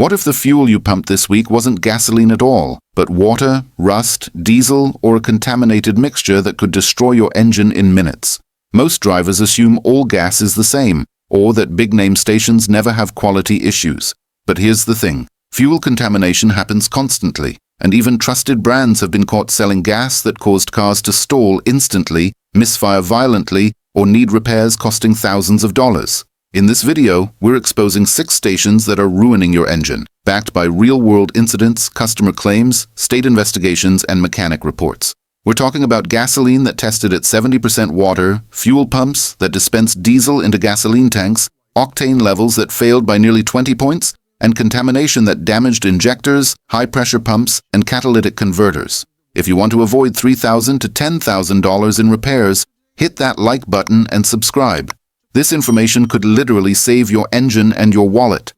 What if the fuel you pumped this week wasn't gasoline at all, but water, rust, diesel, or a contaminated mixture that could destroy your engine in minutes? Most drivers assume all gas is the same, or that big-name stations never have quality issues. But here's the thing. Fuel contamination happens constantly, and even trusted brands have been caught selling gas that caused cars to stall instantly, misfire violently, or need repairs costing thousands of dollars. In this video, we're exposing 6 stations that are ruining your engine, backed by real-world incidents, customer claims, state investigations, and mechanic reports. We're talking about gasoline that tested at 70% water, fuel pumps that dispensed diesel into gasoline tanks, octane levels that failed by nearly 20 points, and contamination that damaged injectors, high-pressure pumps, and catalytic converters. If you want to avoid $3,000 to $10,000 in repairs, hit that like button and subscribe. This information could literally save your engine and your wallet.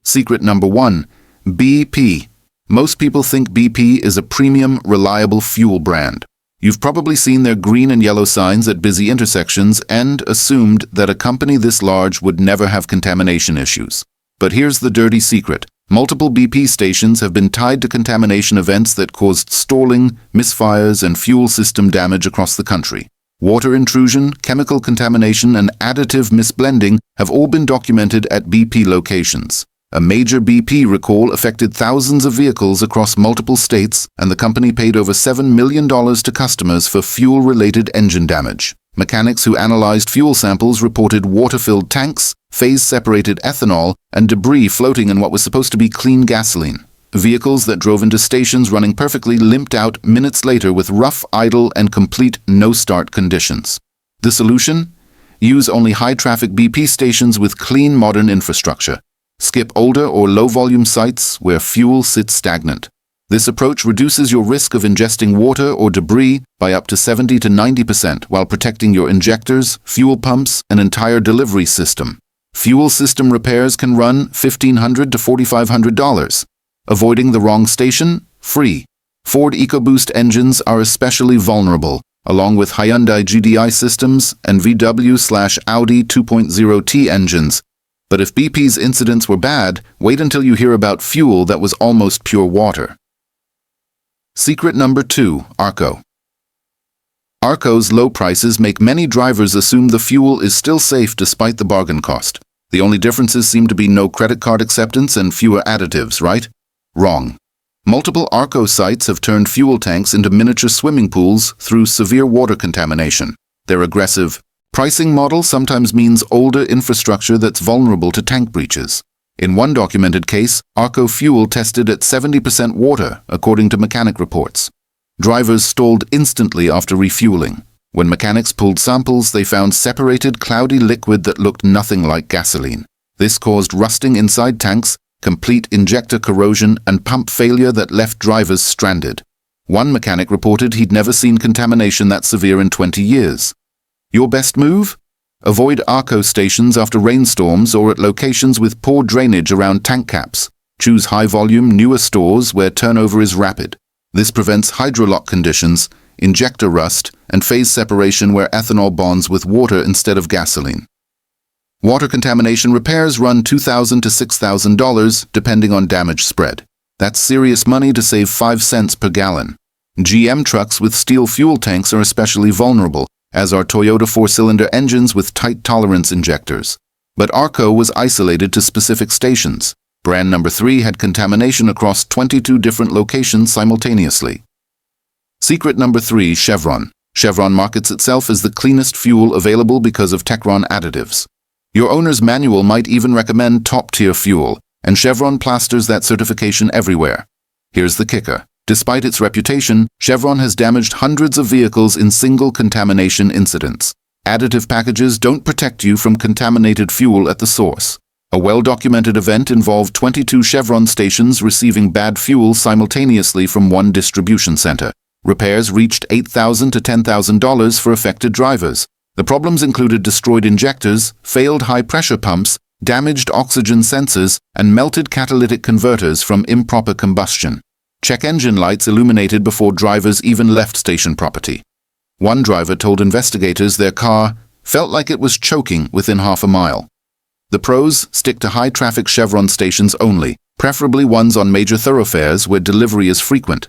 Secret number 1. BP. Most people think BP is a premium, reliable fuel brand. You've probably seen their green and yellow signs at busy intersections and assumed that a company this large would never have contamination issues. But here's the dirty secret. Multiple BP stations have been tied to contamination events that caused stalling, misfires, and fuel system damage across the country. Water intrusion, chemical contamination, and additive misblending have all been documented at BP locations. A major BP recall affected thousands of vehicles across multiple states, and the company paid over $7 million to customers for fuel-related engine damage. Mechanics who analyzed fuel samples reported water-filled tanks, phase-separated ethanol, and debris floating in what was supposed to be clean gasoline. Vehicles that drove into stations running perfectly limped out minutes later with rough, idle, and complete no-start conditions. The solution? Use only high-traffic BP stations with clean, modern infrastructure. Skip older or low-volume sites where fuel sits stagnant. This approach reduces your risk of ingesting water or debris by up to 70 to 90% while protecting your injectors, fuel pumps, and entire delivery system. Fuel system repairs can run $1,500 to $4,500. Avoiding the wrong station? Free. Ford EcoBoost engines are especially vulnerable, along with Hyundai GDI systems and VW/Audi 2.0T engines. But if BP's incidents were bad, wait until you hear about fuel that was almost pure water. Secret number 2. Arco. Arco's low prices make many drivers assume the fuel is still safe despite the bargain cost. The only differences seem to be no credit card acceptance and fewer additives, right? Wrong. Multiple Arco sites have turned fuel tanks into miniature swimming pools through severe water contamination. Their aggressive pricing model sometimes means older infrastructure that's vulnerable to tank breaches. In one documented case, Arco fuel tested at 70% water, according to mechanic reports. Drivers stalled instantly after refueling. When mechanics pulled samples, they found separated, cloudy liquid that looked nothing like gasoline. This caused rusting inside tanks, complete injector corrosion, and pump failure that left drivers stranded. One mechanic reported he'd never seen contamination that severe in 20 years. Your best move? Avoid Arco stations after rainstorms or at locations with poor drainage around tank caps. Choose high-volume, newer stores where turnover is rapid. This prevents hydrolock conditions, injector rust, and phase separation where ethanol bonds with water instead of gasoline. Water contamination repairs run $2,000 to $6,000 depending on damage spread. That's serious money to save 5 cents per gallon. GM trucks with steel fuel tanks are especially vulnerable, as are Toyota 4-cylinder engines with tight tolerance injectors. But Arco was isolated to specific stations. Brand number 3 had contamination across 22 different locations simultaneously. Secret number 3. Chevron. Chevron markets itself as the cleanest fuel available because of Techron additives. Your owner's manual might even recommend top-tier fuel, and Chevron plasters that certification everywhere. Here's the kicker. Despite its reputation, Chevron has damaged hundreds of vehicles in single contamination incidents. Additive packages don't protect you from contaminated fuel at the source. A well-documented event involved 22 Chevron stations receiving bad fuel simultaneously from one distribution center. Repairs reached $8,000 to $10,000 for affected drivers. The problems included destroyed injectors, failed high-pressure pumps, damaged oxygen sensors, and melted catalytic converters from improper combustion. Check engine lights illuminated before drivers even left station property. One driver told investigators their car felt like it was choking within half a mile. The pros: stick to high-traffic Chevron stations only. preferably ones on major thoroughfares where delivery is frequent.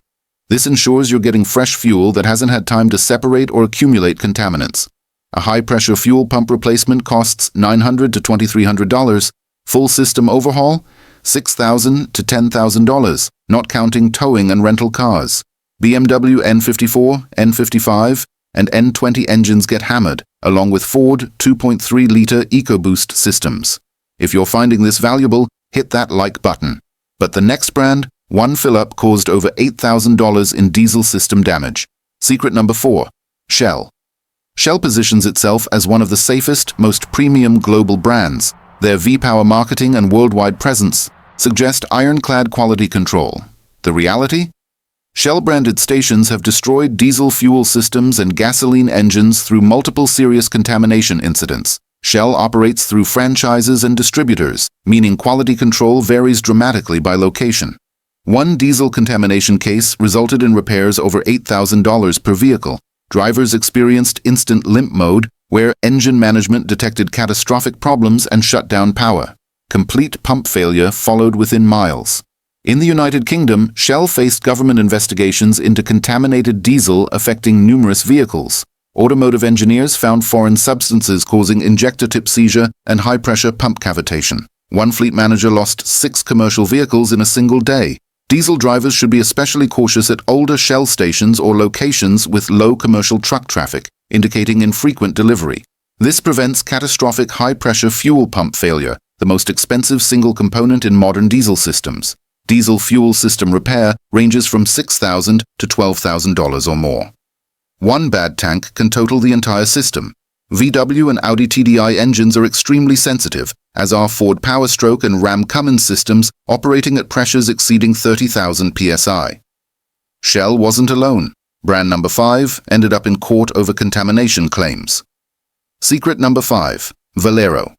This ensures you're getting fresh fuel that hasn't had time to separate or accumulate contaminants. A high-pressure fuel pump replacement costs $900 to $2,300. Full system overhaul? $6,000 to $10,000, not counting towing and rental cars. BMW N54, N55, and N20 engines get hammered, along with Ford 2.3-liter EcoBoost systems. If you're finding this valuable, hit that like button. But the next brand, one fill-up caused over $8,000 in diesel system damage. Secret number 4. Shell. Shell positions itself as one of the safest, most premium global brands. Their V-Power marketing and worldwide presence suggest ironclad quality control. The reality? Shell-branded stations have destroyed diesel fuel systems and gasoline engines through multiple serious contamination incidents. Shell operates through franchises and distributors, meaning quality control varies dramatically by location. One diesel contamination case resulted in repairs over $8,000 per vehicle. Drivers experienced instant limp mode, where engine management detected catastrophic problems and shut down power. Complete pump failure followed within miles. In the United Kingdom, Shell faced government investigations into contaminated diesel affecting numerous vehicles. Automotive engineers found foreign substances causing injector tip seizure and high-pressure pump cavitation. One fleet manager lost 6 commercial vehicles in a single day. Diesel drivers should be especially cautious at older Shell stations or locations with low commercial truck traffic, indicating infrequent delivery. This prevents catastrophic high-pressure fuel pump failure, the most expensive single component in modern diesel systems. Diesel fuel system repair ranges from $6,000 to $12,000 or more. One bad tank can total the entire system. VW and Audi TDI engines are extremely sensitive, as are Ford Powerstroke and Ram Cummins systems operating at pressures exceeding 30,000 psi. Shell wasn't alone. Brand number 5 ended up in court over contamination claims. Secret number 5. Valero.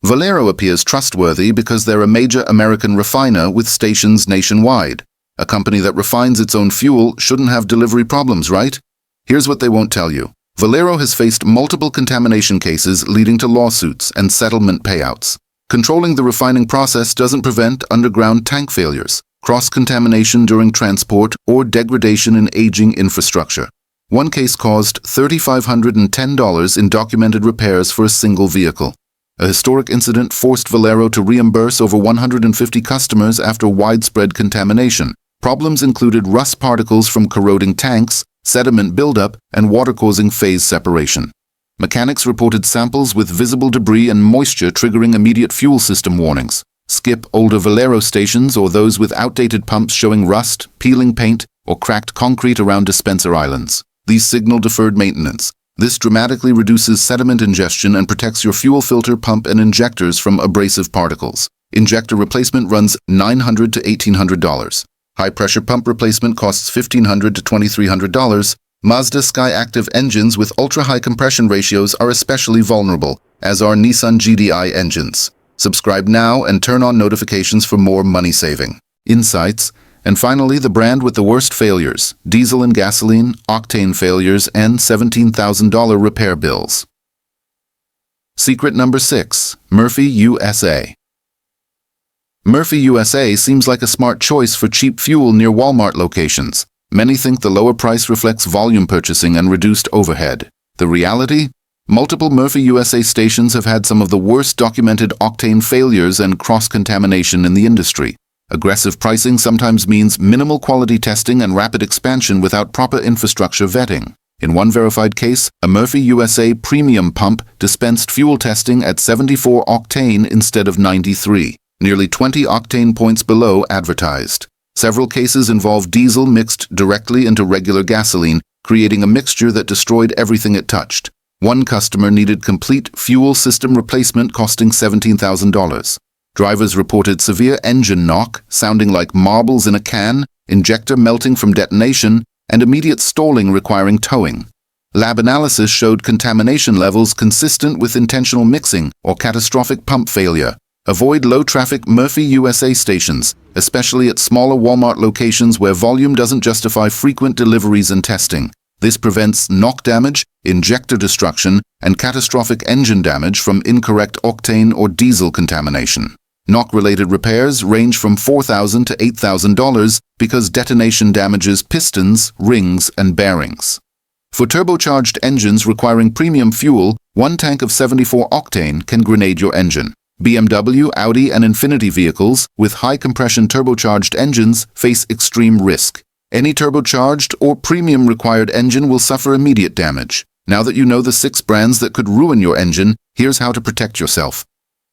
Valero appears trustworthy because they're a major American refiner with stations nationwide. A company that refines its own fuel shouldn't have delivery problems, right? Here's what they won't tell you. Valero has faced multiple contamination cases leading to lawsuits and settlement payouts. Controlling the refining process doesn't prevent underground tank failures, cross-contamination during transport, or degradation in aging infrastructure. One case caused $3,510 in documented repairs for a single vehicle. A historic incident forced Valero to reimburse over 150 customers after widespread contamination. Problems included rust particles from corroding tanks, sediment buildup, and water causing phase separation. Mechanics reported samples with visible debris and moisture triggering immediate fuel system warnings. Skip older Valero stations or those with outdated pumps showing rust, peeling paint, or cracked concrete around dispenser islands. These signal deferred maintenance. This dramatically reduces sediment ingestion and protects your fuel filter, pump, and injectors from abrasive particles. Injector replacement runs $900 to $1,800. High-pressure pump replacement costs $1,500 to $2,300. Mazda Sky-active engines with ultra-high compression ratios are especially vulnerable, as are Nissan GDI engines. Subscribe now and turn on notifications for more money-saving insights. And finally, the brand with the worst failures: diesel and gasoline, octane failures, and $17,000 repair bills. Secret number 6. Murphy USA. Murphy USA seems like a smart choice for cheap fuel near Walmart locations. Many think the lower price reflects volume purchasing and reduced overhead. The reality? Multiple Murphy USA stations have had some of the worst documented octane failures and cross-contamination in the industry. Aggressive pricing sometimes means minimal quality testing and rapid expansion without proper infrastructure vetting. In one verified case, a Murphy USA premium pump dispensed fuel testing at 74 octane instead of 93, nearly 20 octane points below advertised. Several cases involved diesel mixed directly into regular gasoline, creating a mixture that destroyed everything it touched. One customer needed complete fuel system replacement costing $17,000. Drivers reported severe engine knock, sounding like marbles in a can, injector melting from detonation, and immediate stalling requiring towing. Lab analysis showed contamination levels consistent with intentional mixing or catastrophic pump failure. Avoid low-traffic Murphy USA stations, especially at smaller Walmart locations where volume doesn't justify frequent deliveries and testing. This prevents knock damage, injector destruction, and catastrophic engine damage from incorrect octane or diesel contamination. Knock-related repairs range from $4,000 to $8,000 because detonation damages pistons, rings, and bearings. For turbocharged engines requiring premium fuel, one tank of 74 octane can grenade your engine. BMW, Audi, and Infiniti vehicles with high-compression turbocharged engines face extreme risk. Any turbocharged or premium required engine will suffer immediate damage. Now that you know the 6 brands that could ruin your engine, here's how to protect yourself.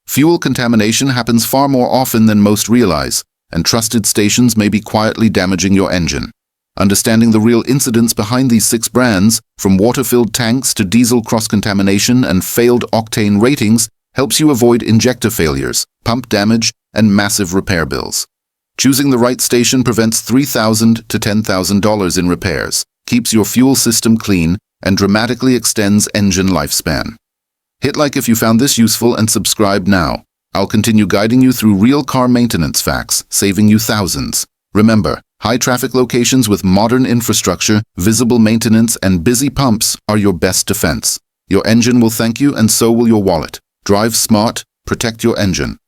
Fuel contamination happens far more often than most realize, and trusted stations may be quietly damaging your engine. Understanding the real incidents behind these 6 brands, from water-filled tanks to diesel cross-contamination and failed octane ratings, helps you avoid injector failures, pump damage, and massive repair bills. Choosing the right station prevents $3,000 to $10,000 in repairs, keeps your fuel system clean, and dramatically extends engine lifespan. Hit like if you found this useful and subscribe now. I'll continue guiding you through real car maintenance facts, saving you thousands. Remember, high-traffic locations with modern infrastructure, visible maintenance, and busy pumps are your best defense. Your engine will thank you, and so will your wallet. Drive smart, protect your engine.